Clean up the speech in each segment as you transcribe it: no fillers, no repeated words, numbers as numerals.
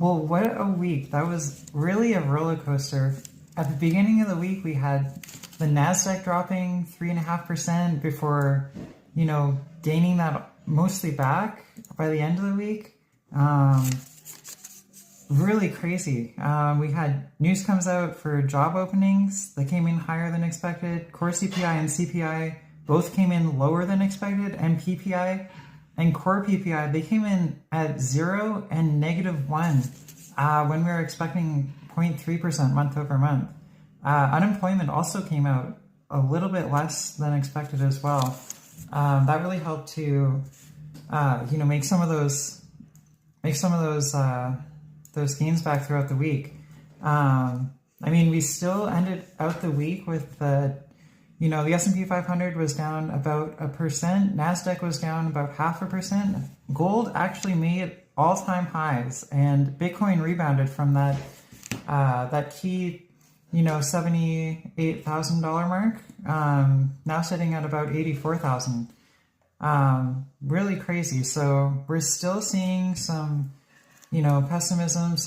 Well, what a week. That was really a roller coaster. At the beginning of the week, we had the NASDAQ dropping 3.5% before, gaining that mostly back by the end of the week. Really crazy. We had news comes out for job openings that came in higher than expected. Core CPI and CPI both came in lower than expected, and PPI and core PPI, they came in at 0 and -1 when we were expecting 0.3% month over month. Unemployment also came out a little bit less than expected as well. That really helped to, make some of those gains back throughout the week. We still ended out the week with the S&P 500 was down about 1%. NASDAQ was down about 0.5%. Gold actually made all-time highs, and Bitcoin rebounded from that key, $78,000 mark. Now sitting at about 84,000. Really crazy. So we're still seeing some, pessimism,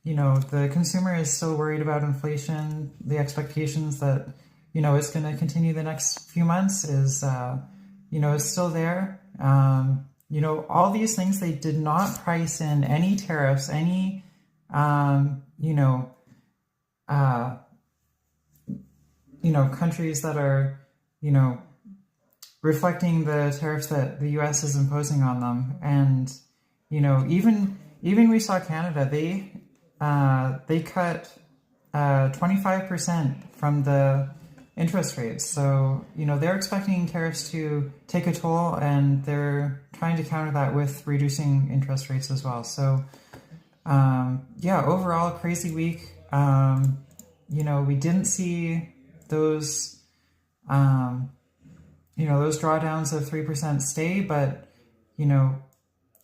the consumer is still worried about inflation. The expectations that, it's going to continue the next few months is still there. All these things, they did not price in any tariffs, any, countries that are, reflecting the tariffs that the U.S. is imposing on them. And, even we saw Canada, they cut 25% from the interest rates. So, they're expecting tariffs to take a toll, and they're trying to counter that with reducing interest rates as well. So, overall, crazy week. We didn't see those, those drawdowns of 3% stay, but,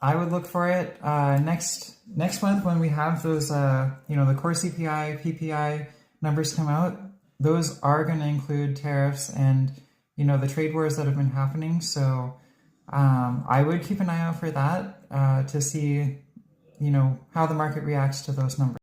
I would look for it next month when we have those, the core CPI, PPI numbers come out. Those are going to include tariffs and, the trade wars that have been happening. So I would keep an eye out for that to see, how the market reacts to those numbers.